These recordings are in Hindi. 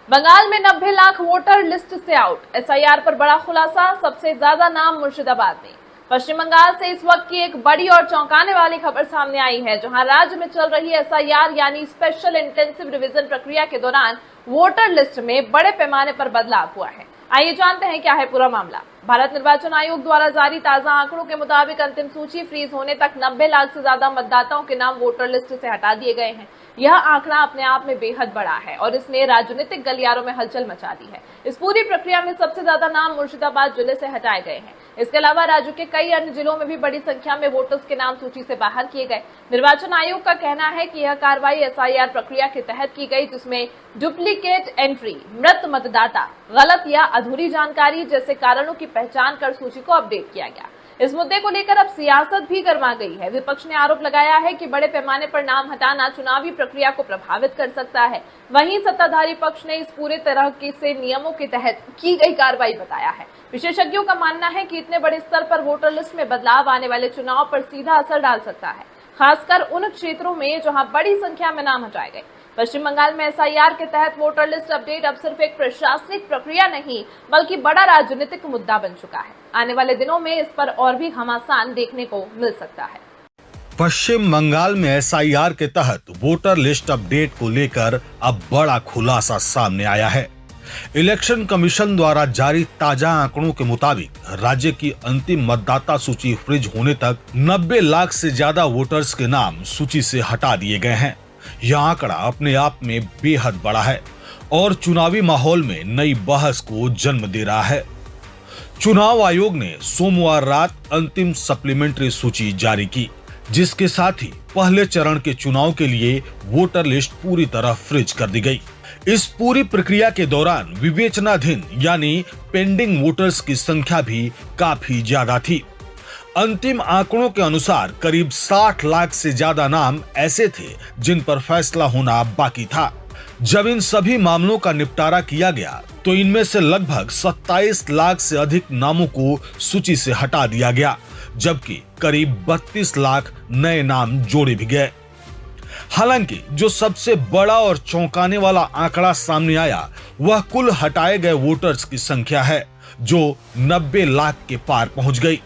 बंगाल में 90 लाख वोटर लिस्ट से आउट। एसआईआर पर बड़ा खुलासा, सबसे ज्यादा नाम मुर्शिदाबाद में। पश्चिम बंगाल से इस वक्त की एक बड़ी और चौंकाने वाली खबर सामने आई है, जहां राज्य में चल रही एसआईआर यानी स्पेशल इंटेंसिव रिवीजन प्रक्रिया के दौरान वोटर लिस्ट में बड़े पैमाने पर बदलाव हुआ है। आइए जानते हैं क्या है पूरा मामला। भारत निर्वाचन आयोग द्वारा जारी ताजा आंकड़ों के मुताबिक अंतिम सूची फ्रीज होने तक 90 लाख से ज्यादा मतदाताओं के नाम वोटर लिस्ट से हटा दिए गए हैं। यह आंकड़ा अपने आप में बेहद बड़ा है और इसने राजनीतिक गलियारों में हलचल मचा दी है। इस पूरी प्रक्रिया में सबसे ज्यादा नाम मुर्शिदाबाद जिले से हटाए गए हैं। इसके अलावा राज्य के कई अन्य जिलों में भी बड़ी संख्या में वोटर्स के नाम सूची से बाहर किए गए। निर्वाचन आयोग का कहना है कि यह कार्रवाई एसआईआर प्रक्रिया के तहत की गई, जिसमें डुप्लीकेट एंट्री, मृत मतदाता, गलत या अधूरी जानकारी जैसे कारणों की पहचान कर सूची को अपडेट किया गया। इस मुद्दे को लेकर अब सियासत भी गरमा गई है। विपक्ष ने आरोप लगाया है कि बड़े पैमाने पर नाम हटाना चुनावी प्रक्रिया को प्रभावित कर सकता है। वहीं सत्ताधारी पक्ष ने इस पूरे तरह से नियमों के तहत की गई कार्रवाई बताया है। विशेषज्ञों का मानना है कि इतने बड़े स्तर पर वोटर लिस्ट में बदलाव आने वाले चुनाव पर सीधा असर डाल सकता है, खासकर उन क्षेत्रों में जहां बड़ी संख्या में नाम हटाए गए। पश्चिम बंगाल में एसआईआर के तहत वोटर लिस्ट अपडेट अब सिर्फ एक प्रशासनिक प्रक्रिया नहीं, बल्कि बड़ा राजनीतिक मुद्दा बन चुका है। आने वाले दिनों में इस पर और भी घमासान देखने को मिल सकता है। पश्चिम बंगाल में एसआईआर के तहत वोटर लिस्ट अपडेट को लेकर अब बड़ा खुलासा सामने आया है। इलेक्शन कमीशन द्वारा जारी ताजा आंकड़ों के मुताबिक राज्य की अंतिम मतदाता सूची फ्रीज होने तक 90 लाख से ज्यादा वोटर्स के नाम सूची से हटा दिए गए हैं। यह आंकड़ा अपने आप में बेहद बड़ा है और चुनावी माहौल में नई बहस को जन्म दे रहा है। चुनाव आयोग ने सोमवार रात अंतिम सप्लीमेंट्री सूची जारी की, जिसके साथ ही पहले चरण के चुनाव के लिए वोटर लिस्ट पूरी तरह फ्रीज कर दी गई। इस पूरी प्रक्रिया के दौरान विवेचनाधीन यानी पेंडिंग वोटर्स की संख्या भी काफी ज्यादा थी। अंतिम आंकड़ों के अनुसार करीब 60 लाख से ज्यादा नाम ऐसे थे जिन पर फैसला होना बाकी था। जब इन सभी मामलों का निपटारा किया गया तो इनमें से लगभग 27 लाख से अधिक नामों को सूची से हटा दिया गया, जबकि करीब 32 लाख नए नाम जोड़े भी गए। हालांकि जो सबसे बड़ा और चौंकाने वाला आंकड़ा सामने आया वह कुल हटाए गए वोटर्स की संख्या है, जो 90 लाख के पार पहुंच गई।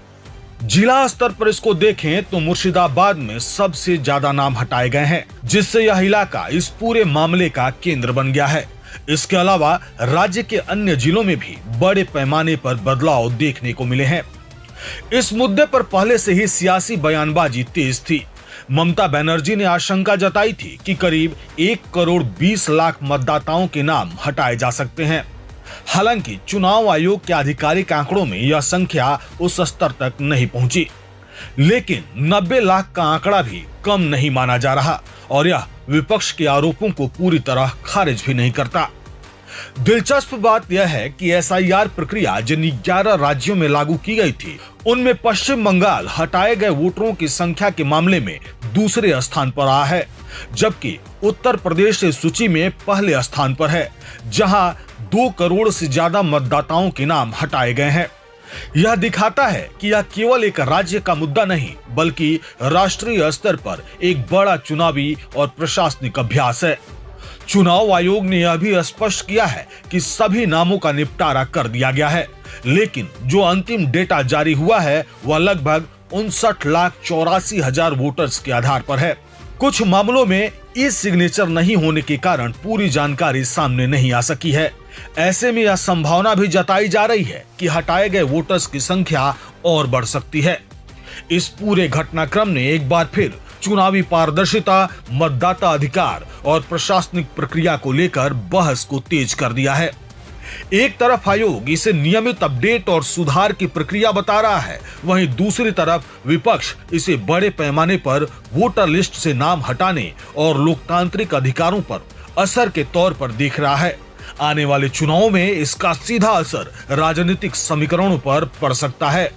जिला स्तर पर इसको देखें तो मुर्शिदाबाद में सबसे ज्यादा नाम हटाए गए हैं, जिससे यह इलाका इस पूरे मामले का केंद्र बन गया है। इसके अलावा राज्य के अन्य जिलों में भी बड़े पैमाने पर बदलाव देखने को मिले हैं। इस मुद्दे पर पहले से ही सियासी बयानबाजी तेज थी। ममता बनर्जी ने आशंका जताई थी कि करीब 1 करोड़ 20 लाख मतदाताओं के नाम हटाए जा सकते हैं। हालांकि चुनाव आयोग के आधिकारिक आंकड़ों में यह संख्या उस स्तर तक नहीं पहुंची, लेकिन 90 लाख का आंकड़ा भी कम नहीं माना जा रहा और यह विपक्ष के आरोपों को पूरी तरह खारिज भी नहीं करता। दिलचस्प बात यह है कि एसआईआर प्रक्रिया जिन 11 राज्यों में लागू की गई थी, उनमें पश्चिम बंगाल हटाए गए वोटरों की संख्या के मामले में दूसरे स्थान पर रहा है, जबकि उत्तर प्रदेश इस सूची में पहले स्थान पर है, जहां 2 करोड़ से ज्यादा मतदाताओं के नाम हटाए गए हैं। यह दिखाता है कि यह केवल एक राज्य का मुद्दा नहीं, बल्कि राष्ट्रीय स्तर पर एक बड़ा चुनावी और प्रशासनिक अभ्यास है। चुनाव आयोग ने यह भी स्पष्ट किया है कि सभी नामों का निपटारा कर दिया गया है, लेकिन जो अंतिम डेटा जारी हुआ है वह लगभग 59,84,000 वोटर्स के आधार पर है। कुछ मामलों में ई सिग्नेचर नहीं होने के कारण पूरी जानकारी सामने नहीं आ सकी है। ऐसे में यह संभावना भी जताई जा रही है कि हटाए गए वोटर्स की संख्या और बढ़ सकती है। इस पूरे घटनाक्रम ने एक बार फिर चुनावी पारदर्शिता, मतदाता अधिकार और प्रशासनिक प्रक्रिया को लेकर बहस को तेज कर दिया है। एक तरफ आयोग इसे नियमित अपडेट और सुधार की प्रक्रिया बता रहा है, वहीं दूसरी तरफ विपक्ष इसे बड़े पैमाने पर वोटर लिस्ट से नाम हटाने और लोकतांत्रिक अधिकारों पर असर के तौर पर देख रहा है। आने वाले चुनावों में इसका सीधा असर राजनीतिक समीकरणों पर पड़ सकता है।